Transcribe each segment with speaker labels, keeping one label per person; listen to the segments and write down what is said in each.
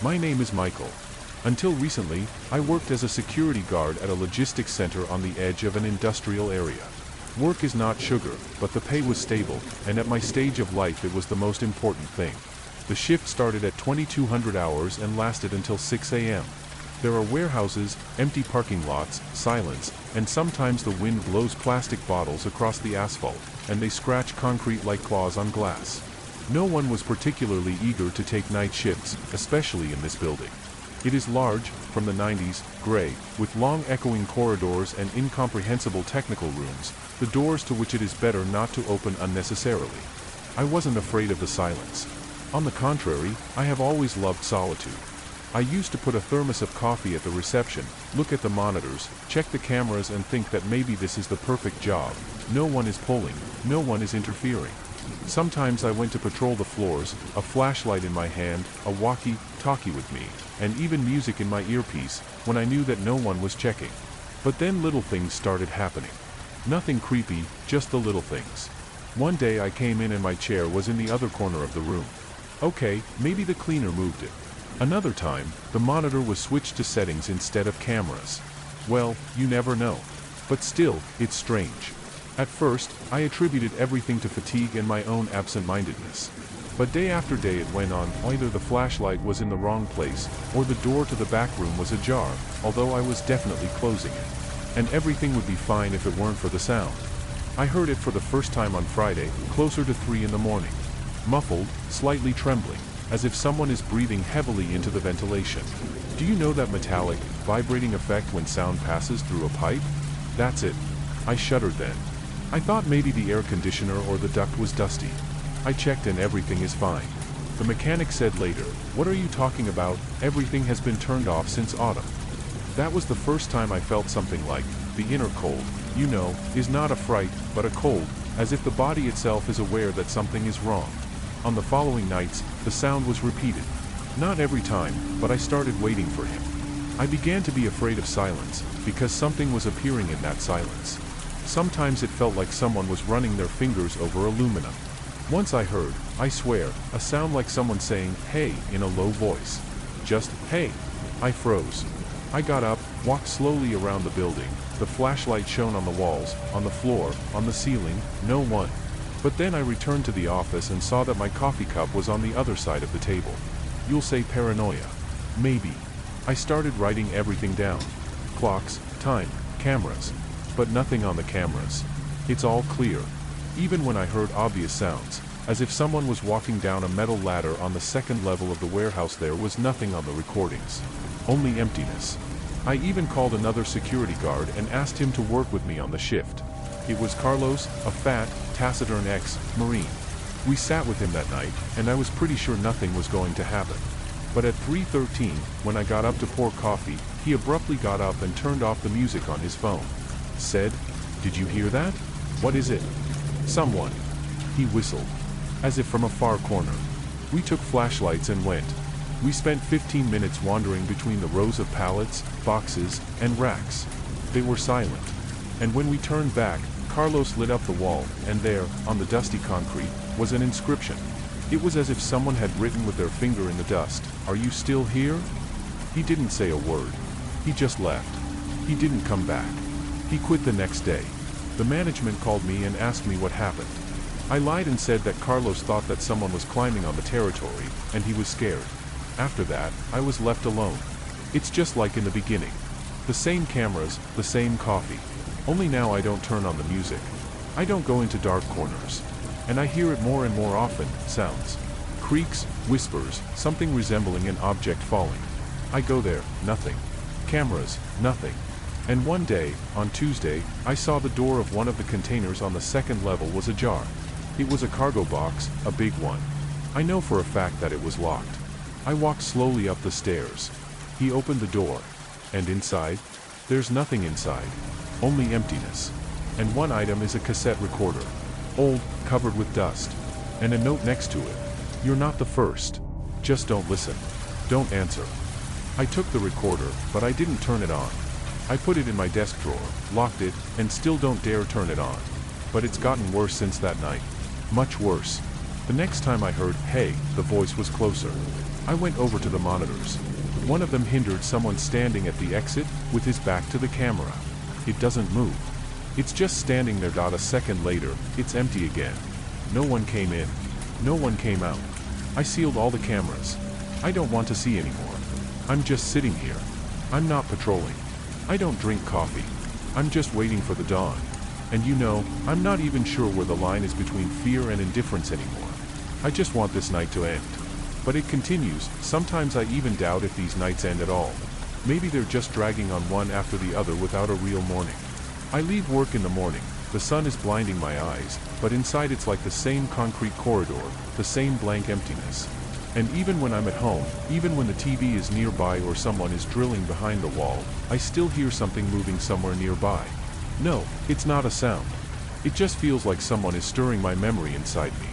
Speaker 1: My name is Michael. Until recently, I worked as a security guard at a logistics center on the edge of an industrial area. Work is not sugar, but the pay was stable, and at my stage of life it was the most important thing. The shift started at 2200 hours and lasted until 6 a.m. There are warehouses, empty parking lots, silence, and sometimes the wind blows plastic bottles across the asphalt, and they scratch concrete like claws on glass. No one was particularly eager to take night shifts, especially in this building. It is large, from the 90s, gray, with long echoing corridors and incomprehensible technical rooms, the doors to which it is better not to open unnecessarily. I wasn't afraid of the silence. On the contrary, I have always loved solitude. I used to put a thermos of coffee at the reception, look at the monitors, check the cameras and think that maybe this is the perfect job. No one is pulling, no one is interfering. Sometimes I went to patrol the floors, a flashlight in my hand, a walkie-talkie with me, and even music in my earpiece, when I knew that no one was checking. But then little things started happening. Nothing creepy, just the little things. One day I came in and my chair was in the other corner of the room. Okay, maybe the cleaner moved it. Another time, the monitor was switched to settings instead of cameras. Well, you never know. But still, it's strange. At first, I attributed everything to fatigue and my own absent-mindedness. But day after day it went on, either the flashlight was in the wrong place, or the door to the back room was ajar, although I was definitely closing it. And everything would be fine if it weren't for the sound. I heard it for the first time on Friday, closer to 3 in the morning. Muffled, slightly trembling, as if someone is breathing heavily into the ventilation. Do you know that metallic, vibrating effect when sound passes through a pipe? That's it. I shuddered then. I thought maybe the air conditioner or the duct was dusty. I checked and everything is fine. The mechanic said later, "What are you talking about? Everything has been turned off since autumn." That was the first time I felt something like the inner cold, you know, is not a fright, but a cold, as if the body itself is aware that something is wrong. On the following nights, the sound was repeated. Not every time, but I started waiting for him. I began to be afraid of silence, because something was appearing in that silence. Sometimes it felt like someone was running their fingers over aluminum. Once I heard, I swear, a sound like someone saying, "Hey," in a low voice. Just, "Hey." I froze. I got up, walked slowly around the building. The flashlight shone on the walls, on the floor, on the ceiling, no one. But then I returned to the office and saw that my coffee cup was on the other side of the table. You'll say paranoia. Maybe. I started writing everything down. Clocks, time, cameras. But nothing on the cameras. It's all clear. Even when I heard obvious sounds, as if someone was walking down a metal ladder on the second level of the warehouse, there was nothing on the recordings. Only emptiness. I even called another security guard and asked him to work with me on the shift. It was Carlos, a fat, taciturn ex-Marine. We sat with him that night, and I was pretty sure nothing was going to happen. But at 3:13, when I got up to pour coffee, he abruptly got up and turned off the music on his phone. Said, "Did you hear that? What is it?" "Someone." He whistled. As if from a far corner. We took flashlights and went. We spent 15 minutes wandering between the rows of pallets, boxes, and racks. They were silent. And when we turned back, Carlos lit up the wall, and there, on the dusty concrete, was an inscription. It was as if someone had written with their finger in the dust, "Are you still here?" He didn't say a word. He just left. He didn't come back. He quit the next day. The management called me and asked me what happened. I lied and said that Carlos thought that someone was climbing on the territory, and he was scared. After that, I was left alone. It's just like in the beginning. The same cameras, the same coffee. Only now I don't turn on the music. I don't go into dark corners. And I hear it more and more often, sounds. Creaks, whispers, something resembling an object falling. I go there, nothing. Cameras, nothing. And one day, on Tuesday, I saw the door of one of the containers on the second level was ajar. It was a cargo box, a big one. I know for a fact that it was locked. I walked slowly up the stairs. He opened the door. And inside? There's nothing inside. Only emptiness. And one item is a cassette recorder. Old, covered with dust. And a note next to it. "You're not the first. Just don't listen. Don't answer." I took the recorder, but I didn't turn it on. I put it in my desk drawer, locked it, and still don't dare turn it on. But it's gotten worse since that night. Much worse. The next time I heard, "Hey," the voice was closer. I went over to the monitors. One of them hindered someone standing at the exit, with his back to the camera. It doesn't move. It's just standing there. A second later, it's empty again. No one came in. No one came out. I sealed all the cameras. I don't want to see anymore. I'm just sitting here. I'm not patrolling. I don't drink coffee. I'm just waiting for the dawn. And you know, I'm not even sure where the line is between fear and indifference anymore. I just want this night to end. But it continues. Sometimes I even doubt if these nights end at all. Maybe they're just dragging on one after the other without a real morning. I leave work in the morning. The sun is blinding my eyes, but inside it's like the same concrete corridor, the same blank emptiness. And even when I'm at home, even when the TV is nearby or someone is drilling behind the wall, I still hear something moving somewhere nearby. No, it's not a sound. It just feels like someone is stirring my memory inside me.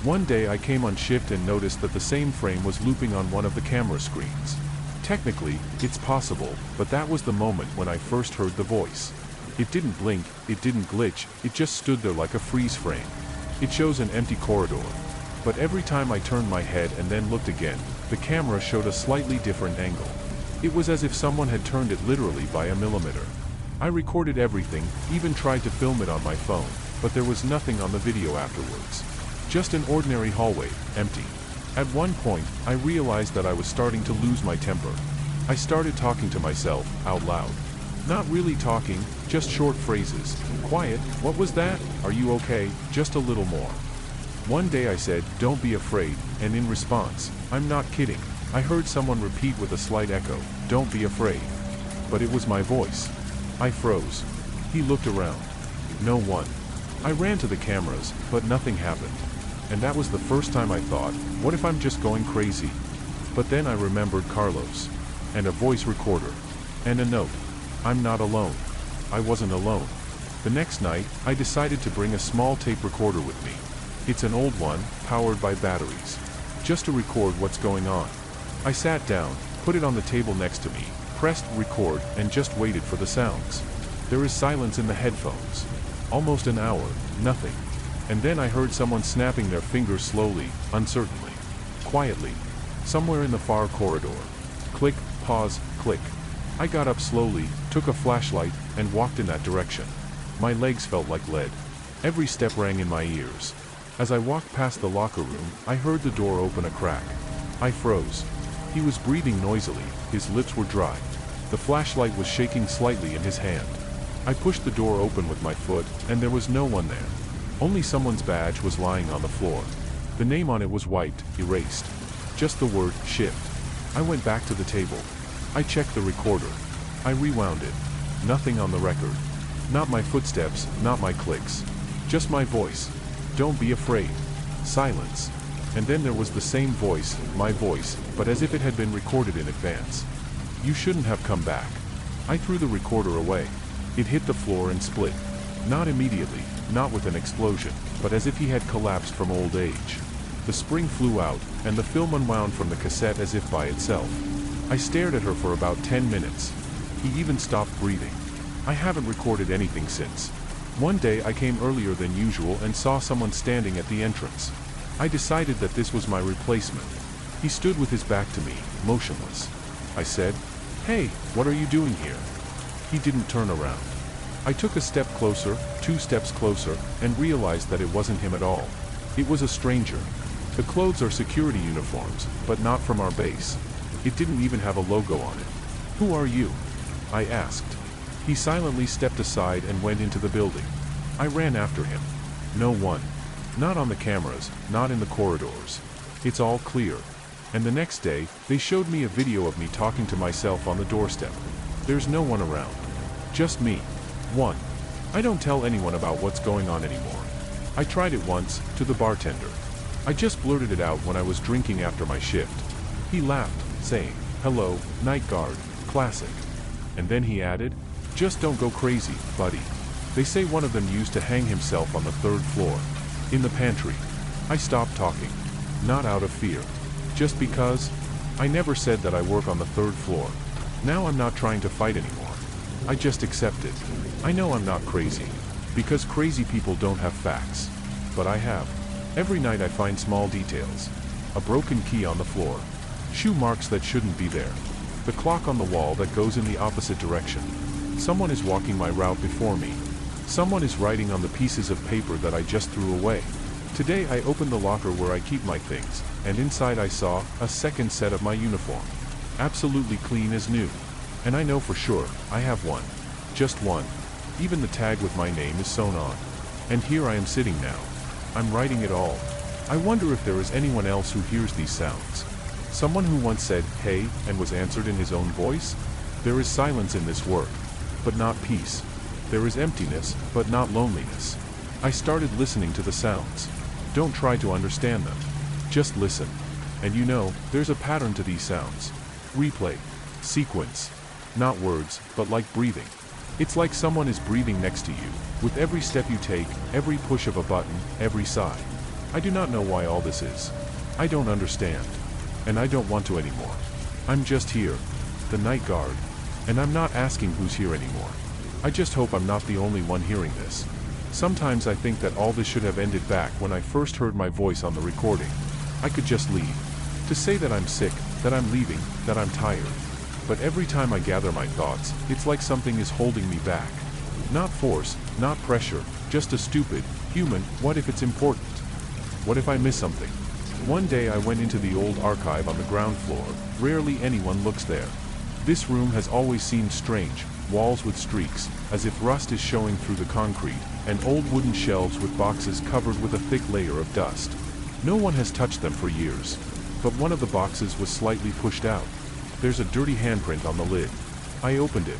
Speaker 1: One day I came on shift and noticed that the same frame was looping on one of the camera screens. Technically, it's possible, but that was the moment when I first heard the voice. It didn't blink, it didn't glitch, it just stood there like a freeze frame. It shows an empty corridor. But every time I turned my head and then looked again, the camera showed a slightly different angle. It was as if someone had turned it literally by a millimeter. I recorded everything, even tried to film it on my phone, but there was nothing on the video afterwards. Just an ordinary hallway, empty. At one point, I realized that I was starting to lose my temper. I started talking to myself, out loud. Not really talking, just short phrases. Quiet, what was that? Are you okay? Just a little more. One day I said, don't be afraid, and in response, I'm not kidding, I heard someone repeat with a slight echo, don't be afraid. But it was my voice. I froze. He looked around. No one. I ran to the cameras, but nothing happened. And that was the first time I thought, what if I'm just going crazy? But then I remembered Carlos. And a voice recorder. And a note. I'm not alone. I wasn't alone. The next night, I decided to bring a small tape recorder with me. It's an old one, powered by batteries. Just to record what's going on. I sat down, put it on the table next to me, pressed record, and just waited for the sounds. There is silence in the headphones. Almost an hour, nothing. And then I heard someone snapping their fingers slowly, uncertainly. Quietly. Somewhere in the far corridor. Click, pause, click. I got up slowly, took a flashlight, and walked in that direction. My legs felt like lead. Every step rang in my ears. As I walked past the locker room, I heard the door open a crack. I froze. He was breathing noisily, his lips were dry. The flashlight was shaking slightly in his hand. I pushed the door open with my foot, and there was no one there. Only someone's badge was lying on the floor. The name on it was wiped, erased. Just the word, shift. I went back to the table. I checked the recorder. I rewound it. Nothing on the record. Not my footsteps, not my clicks. Just my voice. Don't be afraid. Silence. And then there was the same voice, my voice, but as if it had been recorded in advance. You shouldn't have come back. I threw the recorder away. It hit the floor and split. Not immediately, not with an explosion, but as if he had collapsed from old age. The spring flew out, and the film unwound from the cassette as if by itself. I stared at her for about 10 minutes. He even stopped breathing. I haven't recorded anything since. One day I came earlier than usual and saw someone standing at the entrance. I decided that this was my replacement. He stood with his back to me, motionless. I said, "Hey, what are you doing here?" He didn't turn around. I took a step closer, 2 steps closer, and realized that it wasn't him at all. It was a stranger. The clothes are security uniforms, but not from our base. It didn't even have a logo on it. "Who are you?" I asked. He silently stepped aside and went into the building. I ran after him. No one. Not on the cameras, not in the corridors. It's all clear. And the next day, they showed me a video of me talking to myself on the doorstep. There's no one around. Just me. 1. I don't tell anyone about what's going on anymore. I tried it once, to the bartender. I just blurted it out when I was drinking after my shift. He laughed, saying, "Hello, night guard, classic." And then he added, "Just don't go crazy, buddy. They say one of them used to hang himself on the 3rd floor. In the pantry." I stopped talking. Not out of fear. Just because. I never said that I work on the 3rd floor. Now I'm not trying to fight anymore. I just accept it. I know I'm not crazy. Because crazy people don't have facts. But I have. Every night I find small details. A broken key on the floor. Shoe marks that shouldn't be there. The clock on the wall that goes in the opposite direction. Someone is walking my route before me. Someone is writing on the pieces of paper that I just threw away. Today I opened the locker where I keep my things, and inside I saw a second set of my uniform. Absolutely clean as new. And I know for sure, I have one. Just one. Even the tag with my name is sewn on. And here I am sitting now. I'm writing it all. I wonder if there is anyone else who hears these sounds. Someone who once said, "Hey," and was answered in his own voice? There is silence in this work, but not peace. There is emptiness, but not loneliness. I started listening to the sounds. Don't try to understand them. Just listen. And you know, there's a pattern to these sounds. Replay. Sequence. Not words, but like breathing. It's like someone is breathing next to you, with every step you take, every push of a button, every sigh. I do not know why all this is. I don't understand. And I don't want to anymore. I'm just here, the night guard. And I'm not asking who's here anymore. I just hope I'm not the only one hearing this. Sometimes I think that all this should have ended back when I first heard my voice on the recording. I could just leave. To say that I'm sick, that I'm leaving, that I'm tired. But every time I gather my thoughts, it's like something is holding me back. Not force, not pressure, just a stupid, human, what if it's important? What if I miss something? One day I went into the old archive on the ground floor. Rarely anyone looks there. This room has always seemed strange, walls with streaks, as if rust is showing through the concrete, and old wooden shelves with boxes covered with a thick layer of dust. No one has touched them for years. But one of the boxes was slightly pushed out. There's a dirty handprint on the lid. I opened it.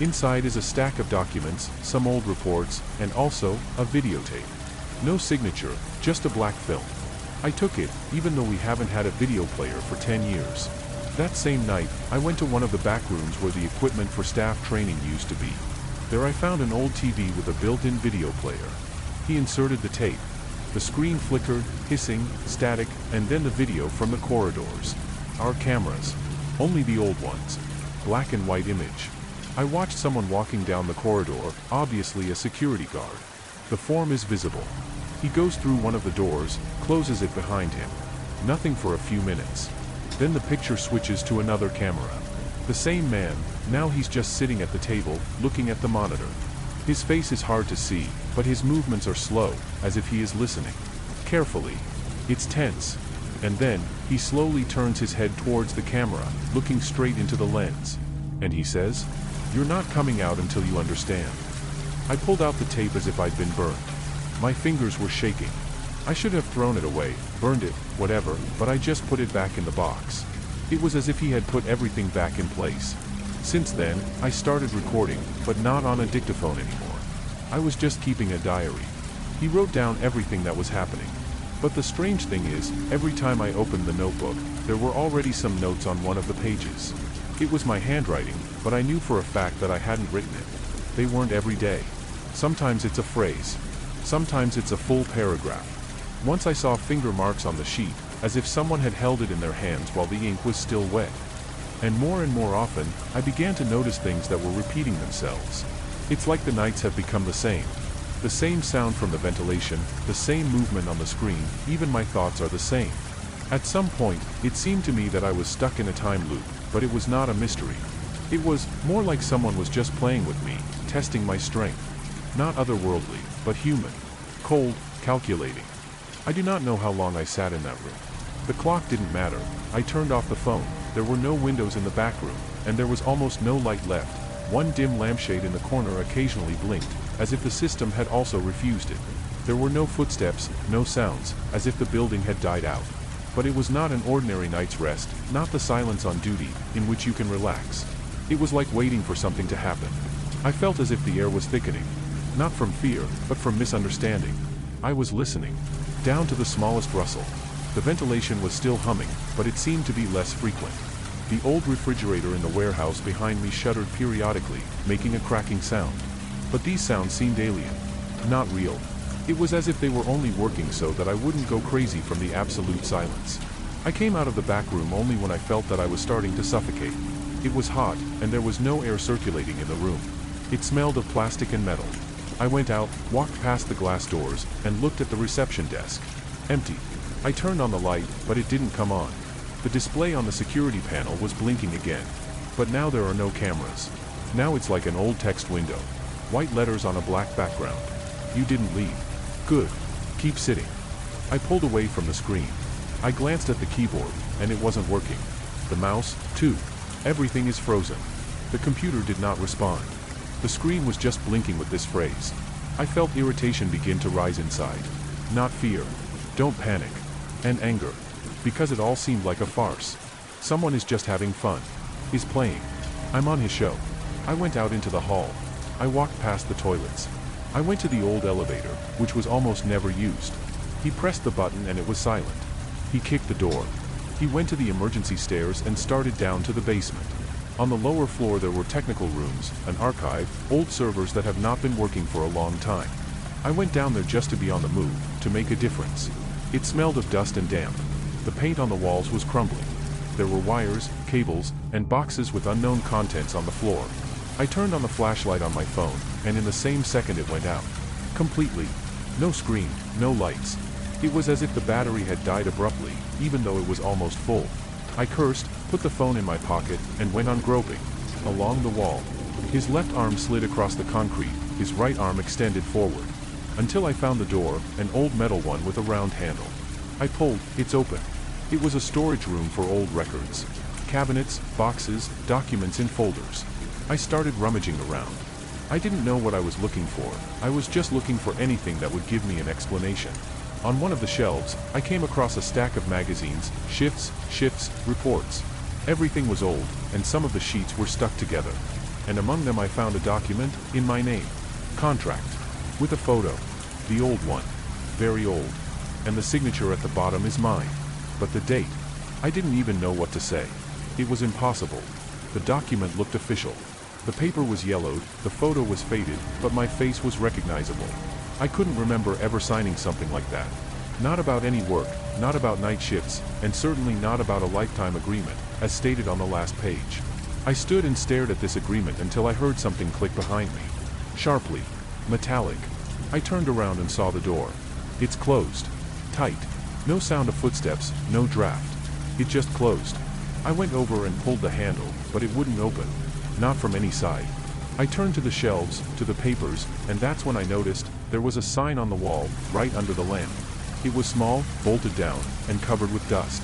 Speaker 1: Inside is a stack of documents, some old reports, and also a videotape. No signature, just a black film. I took it, even though we haven't had a video player for 10 years. That same night, I went to one of the back rooms where the equipment for staff training used to be. There I found an old TV with a built-in video player. He inserted the tape. The screen flickered, hissing, static, and then the video from the corridors. Our cameras. Only the old ones. Black and white image. I watched someone walking down the corridor, obviously a security guard. The form is visible. He goes through one of the doors, closes it behind him. Nothing for a few minutes. Then the picture switches to another camera. The same man, now he's just sitting at the table, looking at the monitor. His face is hard to see, but his movements are slow, as if he is listening. Carefully. It's tense. And then, he slowly turns his head towards the camera, looking straight into the lens. And he says, "You're not coming out until you understand." I pulled out the tape as if I'd been burned. My fingers were shaking. I should have thrown it away, burned it, whatever, but I just put it back in the box. It was as if he had put everything back in place. Since then, I started recording, but not on a dictaphone anymore. I was just keeping a diary. He wrote down everything that was happening. But the strange thing is, every time I opened the notebook, there were already some notes on one of the pages. It was my handwriting, but I knew for a fact that I hadn't written it. They weren't every day. Sometimes it's a phrase. Sometimes it's a full paragraph. Once I saw finger marks on the sheet, as if someone had held it in their hands while the ink was still wet. And more often, I began to notice things that were repeating themselves. It's like the nights have become the same. The same sound from the ventilation, the same movement on the screen, even my thoughts are the same. At some point, it seemed to me that I was stuck in a time loop, but it was not a mystery. It was more like someone was just playing with me, testing my strength. Not otherworldly, but human. Cold, calculating. I do not know how long I sat in that room. The clock didn't matter. I turned off the phone. There were no windows in the back room, and there was almost no light left. One dim lampshade in the corner occasionally blinked, as if the system had also refused it. There were no footsteps, no sounds, as if the building had died out. But it was not an ordinary night's rest, not the silence on duty, in which you can relax. It was like waiting for something to happen. I felt as if the air was thickening. Not from fear, but from misunderstanding. I was listening. Down to the smallest rustle. The ventilation was still humming, but it seemed to be less frequent. The old refrigerator in the warehouse behind me shuddered periodically, making a cracking sound. But these sounds seemed alien. Not real. It was as if they were only working so that I wouldn't go crazy from the absolute silence. I came out of the back room only when I felt that I was starting to suffocate. It was hot, and there was no air circulating in the room. It smelled of plastic and metal. I went out, walked past the glass doors, and looked at the reception desk. Empty. I turned on the light, but it didn't come on. The display on the security panel was blinking again. But now there are no cameras. Now it's like an old text window. White letters on a black background. You didn't leave. Good. Keep sitting. I pulled away from the screen. I glanced at the keyboard, and it wasn't working. The mouse, too. Everything is frozen. The computer did not respond. The screen was just blinking with this phrase. I felt irritation begin to rise inside. Not fear. Don't panic. And anger. Because it all seemed like a farce. Someone is just having fun. Is playing. I'm on his show. I went out into the hall. I walked past the toilets. I went to the old elevator, which was almost never used. He pressed the button and it was silent. He kicked the door. He went to the emergency stairs and started down to the basement. On the lower floor there were technical rooms, an archive, old servers that have not been working for a long time. I went down there just to be on the move, to make a difference. It smelled of dust and damp. The paint on the walls was crumbling. There were wires, cables, and boxes with unknown contents on the floor. I turned on the flashlight on my phone, and in the same second it went out. Completely. No screen, no lights. It was as if the battery had died abruptly, even though it was almost full. I cursed, put the phone in my pocket, and went on groping. Along the wall. His left arm slid across the concrete, his right arm extended forward. Until I found the door, an old metal one with a round handle. I pulled, it's open. It was a storage room for old records. Cabinets, boxes, documents in folders. I started rummaging around. I didn't know what I was looking for. I was just looking for anything that would give me an explanation. On one of the shelves, I came across a stack of magazines, shifts, reports. Everything was old, and some of the sheets were stuck together. And among them I found a document, in my name. Contract. With a photo. The old one. Very old. And the signature at the bottom is mine. But the date. I didn't even know what to say. It was impossible. The document looked official. The paper was yellowed, the photo was faded, but my face was recognizable. I couldn't remember ever signing something like that. Not about any work, not about night shifts, and certainly not about a lifetime agreement, as stated on the last page. I stood and stared at this agreement until I heard something click behind me. Sharply. Metallic. I turned around and saw the door. It's closed. Tight. No sound of footsteps, no draft. It just closed. I went over and pulled the handle, but it wouldn't open. Not from any side. I turned to the shelves, to the papers, and that's when I noticed there was a sign on the wall, right under the lamp. It was small, bolted down, and covered with dust.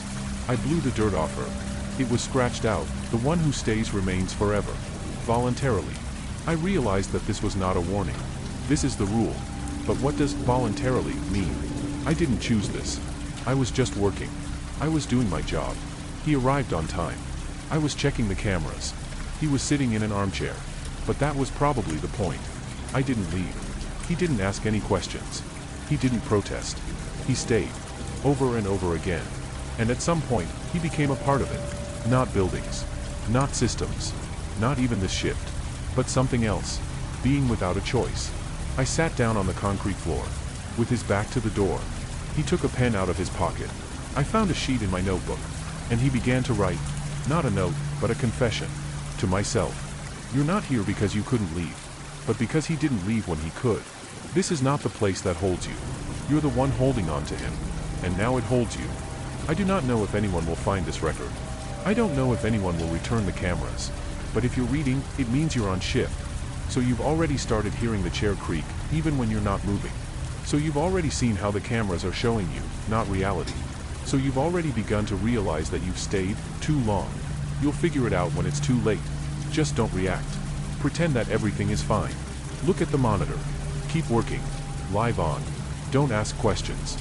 Speaker 1: I blew the dirt off her. It was scratched out, the one who stays remains forever. Voluntarily. I realized that this was not a warning. This is the rule. But what does voluntarily mean? I didn't choose this. I was just working. I was doing my job. He arrived on time. I was checking the cameras. He was sitting in an armchair. But that was probably the point. I didn't leave. He didn't ask any questions. He didn't protest. He stayed. Over and over again. And at some point, he became a part of it. Not buildings. Not systems. Not even this shift. But something else. Being without a choice. I sat down on the concrete floor. With his back to the door. He took a pen out of his pocket. I found a sheet in my notebook. And he began to write. Not a note, but a confession. To myself. You're not here because you couldn't leave. But because he didn't leave when he could. This is not the place that holds you. You're the one holding on to him. And now it holds you. I do not know if anyone will find this record. I don't know if anyone will return the cameras. But if you're reading, it means you're on shift. So you've already started hearing the chair creak, even when you're not moving. So you've already seen how the cameras are showing you, not reality. So you've already begun to realize that you've stayed too long. You'll figure it out when it's too late. Just don't react. Pretend that everything is fine. Look at the monitor. Keep working. Live on. Don't ask questions.